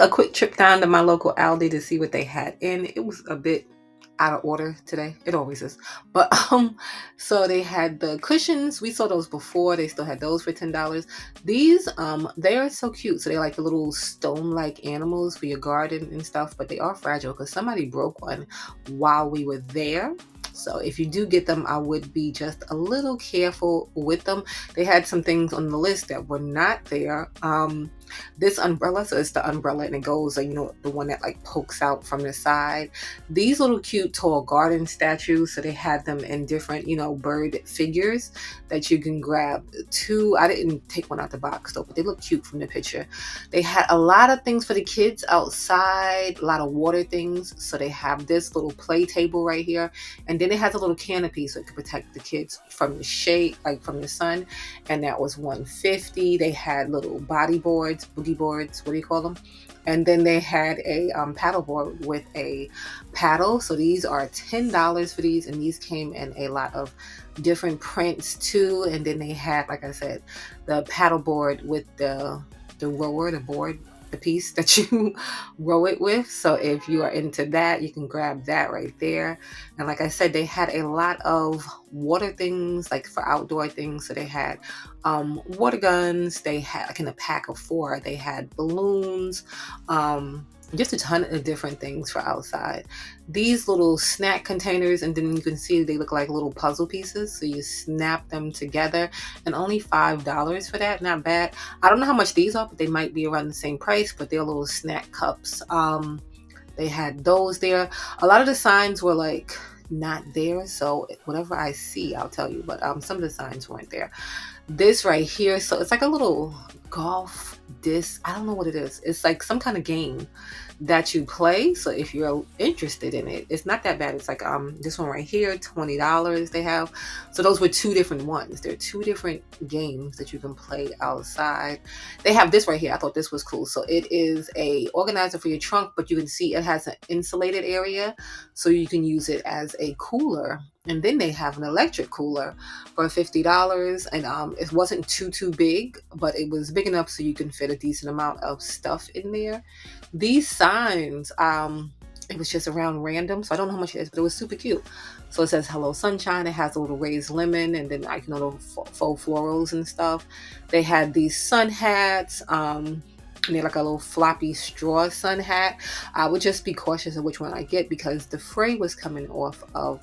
a quick trip down to my local Aldi to see what they had, and it was a bit out of order today. It always is. But so they had the cushions. We saw those before. They still had those for $10. These they are so cute. So they're like the little stone-like animals for your garden and stuff, but they are fragile because somebody broke one while we were there. So if you do get them, I would be just a little careful with them. They had some things on the list that were not there. This umbrella, so it's the umbrella and it goes, the one that like pokes out from the side. These little cute tall garden statues, so they had them in different, bird figures that you can grab. Two, I didn't take one out the box though, but they look cute from the picture. They had a lot of things for the kids outside, a lot of water things. So they have this little play table right here, and then it has a little canopy so it can protect the kids from the shade, like from the sun. And that was $150. They had little body boards, boogie boards, what do you call them? And then they had a paddle board with a paddle. So these are $10 for these, and these came in a lot of different prints too. And then they had, like I said, the paddle board with the rower, the board, the piece that you row it with. So if you are into that, you can grab that right there. And like I said, they had a lot of water things, like for outdoor things. So they had water guns. They had, like in a pack of 4, they had balloons, just a ton of different things for outside. These little snack containers, and then you can see they look like little puzzle pieces. So you snap them together, and only $5 for that. Not bad. I don't know how much these are, but they might be around the same price, but they're little snack cups. They had those there. A lot of the signs were like not there, so whatever I see, I'll tell you, but some of the signs weren't there. This right here, so it's like a little golf disc. I don't know what it is. It's like some kind of game that you play. So if you're interested in it, it's not that bad. It's like this one right here, $20 they have. So those were 2 different ones. There are 2 different games that you can play outside. They have this right here. I thought this was cool. So it is a organizer for your trunk, but you can see it has an insulated area, so you can use it as a cooler. And then they have an electric cooler for $50, and it wasn't too big, but it was big enough so you can fit a decent amount of stuff in there. These signs, it was just around random, so I don't know how much it is, but it was super cute. So it says "Hello Sunshine." It has a little raised lemon, and then like little faux florals and stuff. They had these sun hats. And they're like a little floppy straw sun hat. I would just be cautious of which one I get because the fray was coming off of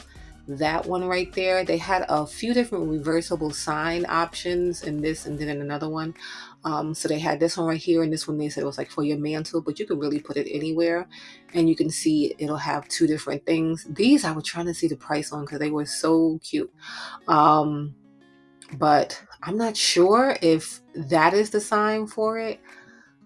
that one right there. They had a few different reversible sign options in this, and then in another one. So they had this one right here, and this one they said it was like for your mantle, but you could really put it anywhere. And you can see it'll have 2 different things. These I was trying to see the price on because they were so cute. But I'm not sure if that is the sign for it.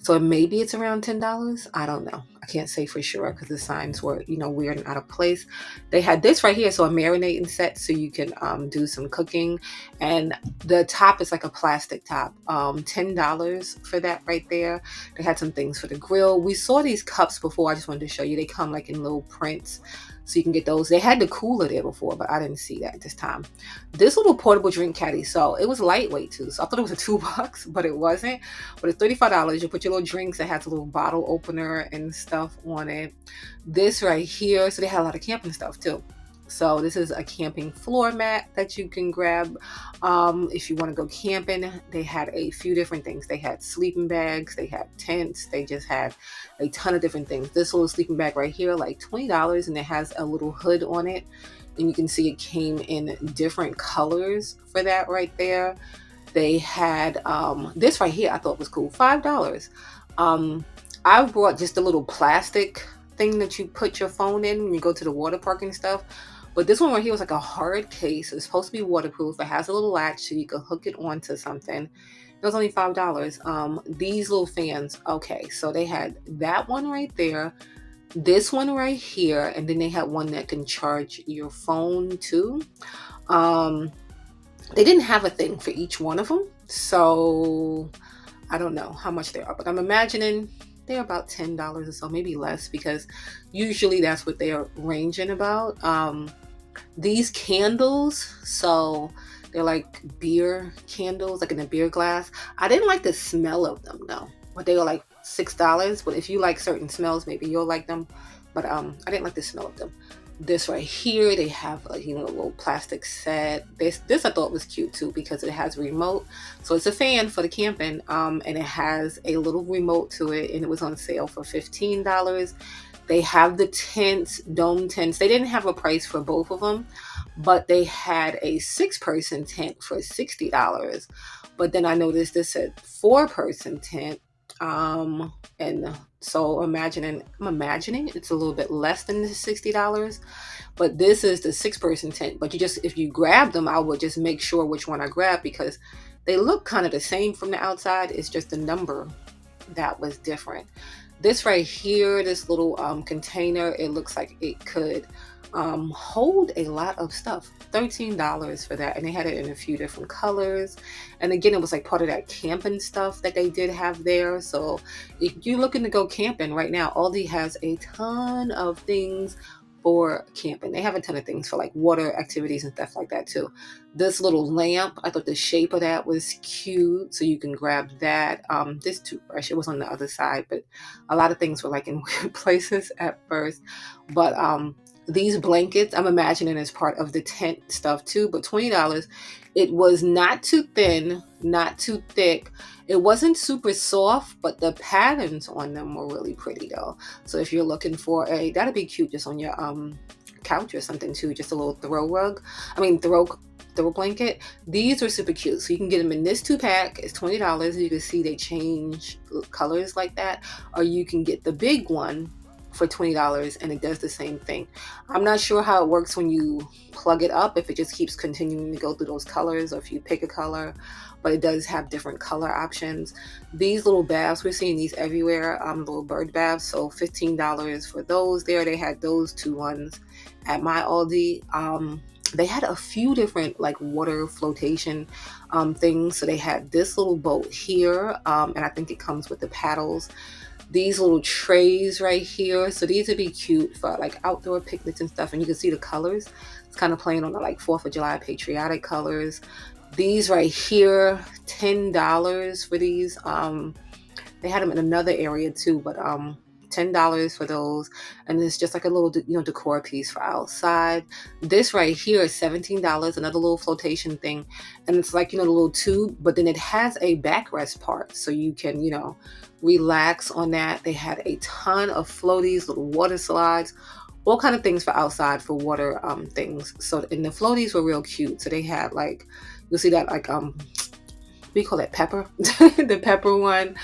So maybe it's around $10. I don't know. I can't say for sure because the signs were, weird and out of place. They had this right here, so a marinating set, so you can do some cooking. And the top is like a plastic top. $10 for that right there. They had some things for the grill. We saw these cups before. I just wanted to show you. They come like in little prints, so you can get those. They had the cooler there before, but I didn't see that this time. This little portable drink caddy, so it was lightweight too. So I thought it was a $2, but it wasn't. But it's $35. You put your little drinks. It has a little bottle opener and stuff on it. This right here, so they had a lot of camping stuff too. So this is a camping floor mat that you can grab if you want to go camping. They had a few different things. They had sleeping bags. They had tents. They just had a ton of different things. This little sleeping bag right here, like $20, and it has a little hood on it. And you can see it came in different colors for that right there. They had this right here I thought was cool, $5. I brought just a little plastic thing that you put your phone in when you go to the water park and stuff. But this one right here was like a hard case. It's supposed to be waterproof. It has a little latch so you can hook it onto something. It was only $5. These little fans. Okay, so they had that one right there, this one right here, and then they had one that can charge your phone too. They didn't have a thing for each one of them, so I don't know how much they are, but I'm imagining they're about $10 or so, maybe less, because usually that's what they are ranging about. These candles, so they're like beer candles, like in a beer glass. I didn't like the smell of them though, but they were like $6. But if you like certain smells, maybe you'll like them. But I didn't like the smell of them. This right here, they have a little plastic set. This I thought was cute too because it has a remote. So it's a fan for the camping, and it has a little remote to it, and it was on sale for $15. They have the tents, dome tents. They didn't have a price for both of them, but they had a 6-person tent for $60. But then I noticed this said 4-person tent. And so I'm imagining it's a little bit less than the $60. But this is the 6-person tent. But if you grab them, I would just make sure which one I grab because they look kind of the same from the outside. It's just the number that was different. This right here, this little container, it looks like it could hold a lot of stuff. $13 for that, and they had it in a few different colors. And again, it was like part of that camping stuff that they did have there. So if you're looking to go camping right now, Aldi has a ton of things for camping. They have a ton of things for like water activities and stuff like that too. This little lamp, I thought the shape of that was cute, so you can grab that. This toothbrush, it was on the other side, but a lot of things were like in weird places at first. But these blankets, I'm imagining as part of the tent stuff too, but $20. It was not too thin, not too thick. It wasn't super soft, but the patterns on them were really pretty though. So if you're looking for that'd be cute just on your couch or something too, just a little throw blanket. These are super cute. So you can get them in this 2-pack. It's $20. You can see they change colors like that, or you can get the big one for $20 and it does the same thing. I'm not sure how it works when you plug it up, if it just keeps continuing to go through those colors or if you pick a color, but it does have different color options. These little baths, we're seeing these everywhere, little bird baths, so $15 for those there. They had those 2 ones at my Aldi. They had a few different like water flotation things. So they had this little boat here, and I think it comes with the paddles. These little trays right here. So these would be cute for like outdoor picnics and stuff. And you can see the colors. It's kind of playing on the like 4th of July patriotic colors. These right here, $10 for these. They had them in another area too, but $10 for those. And it's just like a little decor piece for outside. This right here is $17, another little flotation thing, and it's like the little tube, but then it has a backrest part so you can relax on that. They had a ton of floaties, little water slides, all kind of things for outside for water things. So and the floaties were real cute. So they had like, you'll see that like we call it pepper the pepper one.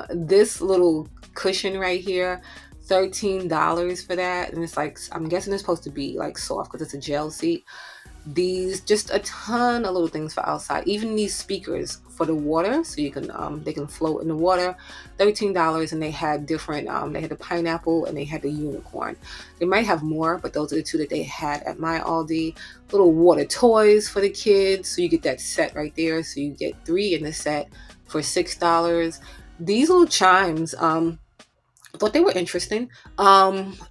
This little cushion right here, $13 for that, and it's like, I'm guessing it's supposed to be like soft because it's a gel seat. These, just a ton of little things for outside, even these speakers for the water, so you can they can float in the water. $13, and they had different they had the pineapple and they had the unicorn. They might have more, but those are the 2 that they had at my Aldi. Little water toys for the kids, so you get that set right there, so you get 3 in the set for $6. These little chimes, I thought they were interesting.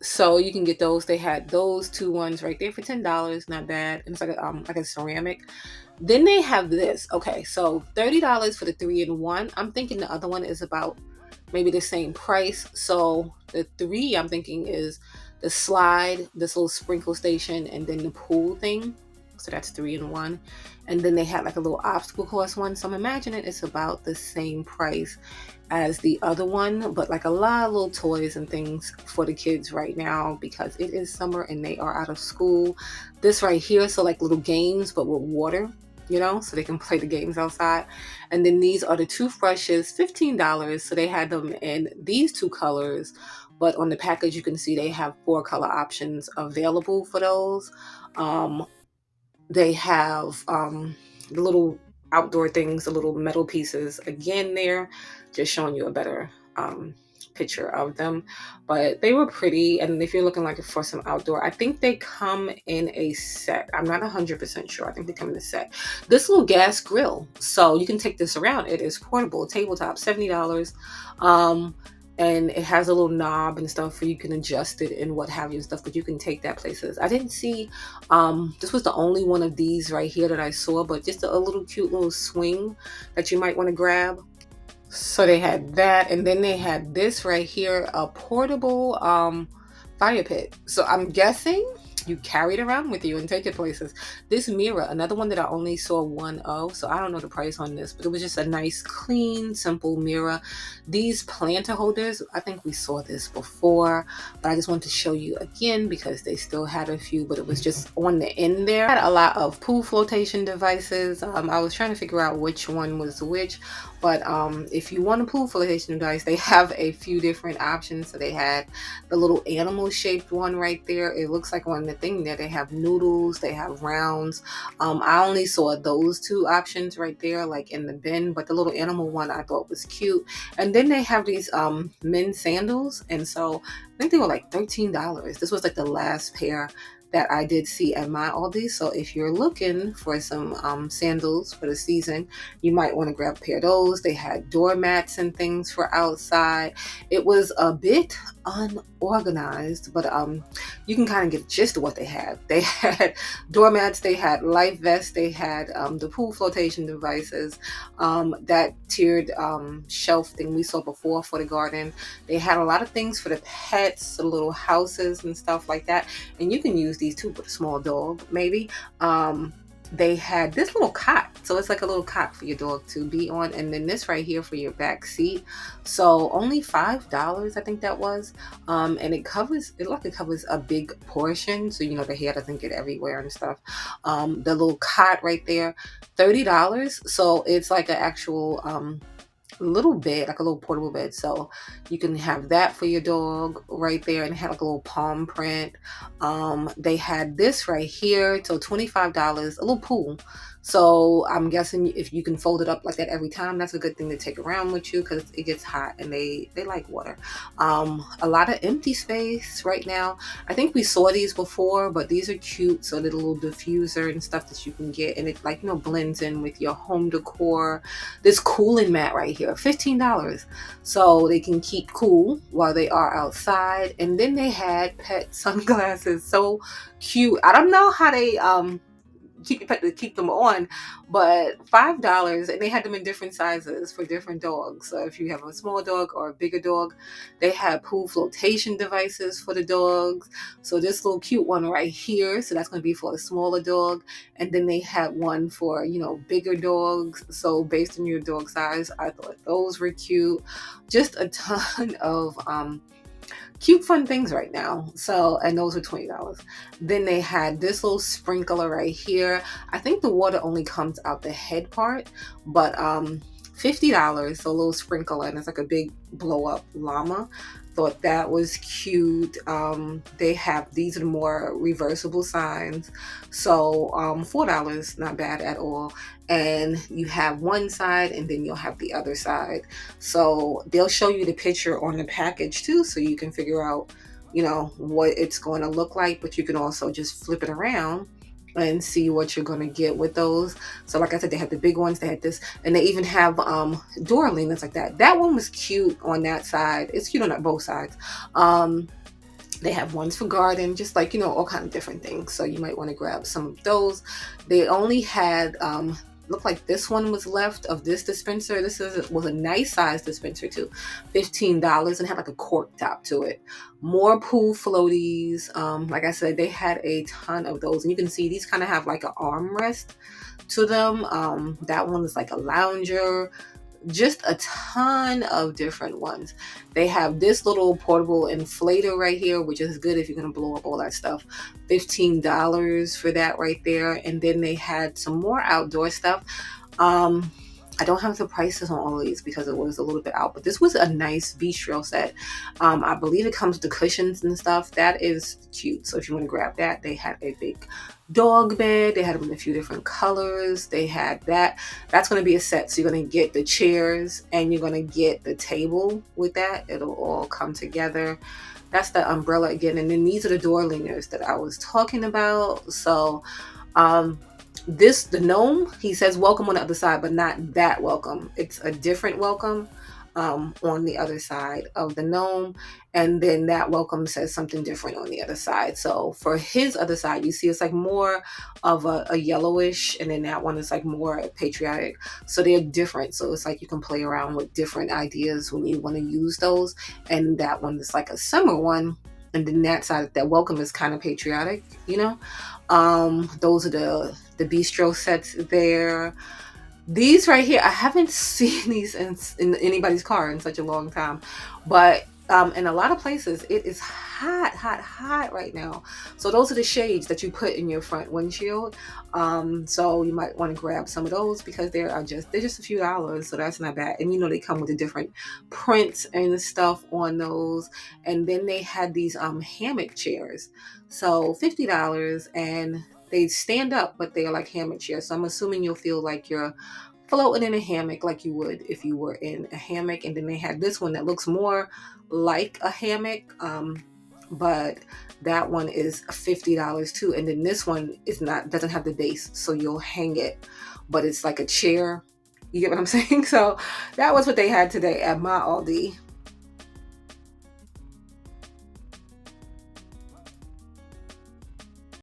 So you can get those. They had those 2 ones right there for $10, not bad. And it's like a ceramic. Then they have this. Okay, so $30 for the 3-in-1. I'm thinking the other one is about maybe the same price. So the 3 I'm thinking is the slide, this little sprinkle station, and then the pool thing. So that's 3-in-1. And then they had like a little obstacle course one. So I'm imagining it's about the same price as the other one, but like a lot of little toys and things for the kids right now because it is summer and they are out of school. This right here, so like little games but with water, so they can play the games outside. And then these are the toothbrushes, $15. So they had them in these 2 colors, but on the package you can see they have 4 color options available for those. They have the little outdoor things, the little metal pieces again there, just showing you a better picture of them. But they were pretty, and if you're looking like for some outdoor, I think they come in a set. I'm not 100% sure. I think they come in a set. This little gas grill, so you can take this around. It is portable, tabletop, $70. And it has a little knob and stuff where you can adjust it and what have you and stuff, but you can take that places. I didn't see, this was the only one of these right here that I saw, but just a little cute little swing that you might want to grab. So they had that, and then they had this right here, a portable fire pit. So I'm guessing you carry it around with you and take it places. This mirror, another one that I only saw one of, so I don't know the price on this, but it was just a nice, clean, simple mirror. These planter holders, I think we saw this before, but I just wanted to show you again because they still had a few, but it was just on the end there. Had a lot of pool flotation devices. I was trying to figure out which one was which. But if you want a pool flotation device, they have a few different options. So they had the little animal shaped one right there. It looks like on the thing there. They have noodles, they have rounds. I only saw those two options right there, like in the bin. But the little animal one I thought was cute. And then they have these men's sandals. And so I think they were like $13. This was like the last pair that I did see at my Aldi. So if you're looking for some sandals for the season, you might want to grab a pair of those. They had doormats and things for outside. It was a bit unorganized, but you can kind of get the gist of what they had. They had doormats, they had life vests, they had the pool flotation devices, that tiered shelf thing we saw before for the garden. They had a lot of things for the pets, the little houses and stuff like that. And you can use these too with a small dog, maybe. They had this little cot, so it's like a little cot for your dog to be on, and then this right here for your back seat. So only $5, I think that was. And it covers a big portion, so you know the hair doesn't get everywhere and stuff. The little cot right there, $30. So it's like an actual little bed, like a little portable bed. So you can have that for your dog right there, and it had like a little palm print. They had this right here, so $25, a little pool. So I'm guessing if you can fold it up like that every time, that's a good thing to take around with you because it gets hot and they like water. A lot of empty space right now. I think we saw these before, but these are cute. So the little diffuser and stuff that you can get, and it like blends in with your home decor. This cooling mat right here, $15. So they can keep cool while they are outside. And then they had pet sunglasses. So cute. I don't know how they keep your pet to keep them on, but $5, and they had them in different sizes for different dogs. So if you have a small dog or a bigger dog, they had pool flotation devices for the dogs. So this little cute one right here, so that's going to be for a smaller dog. And then they had one for bigger dogs. So based on your dog size, I thought those were cute. Just a ton of cute fun things right now. So, and those were $20. Then they had this little sprinkler right here. I think the water only comes out the head part, but $50. So a little sprinkler, and it's like a big blow up llama. Thought that was cute. They have these are the more reversible signs. So $4, not bad at all. And you have one side and then you'll have the other side. So they'll show you the picture on the package too, so you can figure out, what it's going to look like, but you can also just flip it around and see what you're going to get with those. So like I said, they had the big ones, they had this, and they even have door leaners like that. That one was cute on that side. It's cute on both sides. They have ones for garden, just like, all kind of different things. So you might want to grab some of those. They only had looked like this one was left of this dispenser. Was a nice size dispenser too, $15, and had like a cork top to it. More pool floaties. Like I said, they had a ton of those, and you can see these kind of have like an armrest to them. That one is like a lounger. Just a ton of different ones. They have this little portable inflator right here, which is good if you're going to blow up all that stuff. $15 for that right there. And then they had some more outdoor stuff. I don't have the prices on all of these because it was a little bit out, but this was a nice bistro set. I believe it comes with the cushions and stuff. That is cute. So if you want to grab that, they had a big dog bed. They had them in a few different colors. They had that. That's going to be a set. So you're going to get the chairs and you're going to get the table with that. It'll all come together. That's the umbrella again. And then these are the door leaners that I was talking about. So, the gnome, he says welcome on the other side, but not that welcome. It's a different welcome. on the other side of the gnome, and then that welcome says something different on the other side. So for his other side, you see it's like more of a yellowish, and then that one is like more patriotic. So they're different. So it's like you can play around with different ideas when you want to use those. And that one is like a summer one, and then that side, that welcome, is kind of patriotic, you know. Those are the bistro sets there. These right here, I haven't seen these in anybody's car in such a long time, but in a lot of places it is hot, hot, hot right now. So those are the shades that you put in your front windshield. So you might want to grab some of those because they're just a few dollars, so that's not bad. And you know they come with the different prints and stuff on those. And then they had these hammock chairs, so $50, and they stand up, but they are like hammock chairs. So I'm assuming you'll feel like you're floating in a hammock like you would if you were in a hammock. And then they had this one that looks more like a hammock, but that one is $50 too. And then this one is not, doesn't have the base, so you'll hang it, but it's like a chair. You get what I'm saying? So that was what they had today at my Aldi.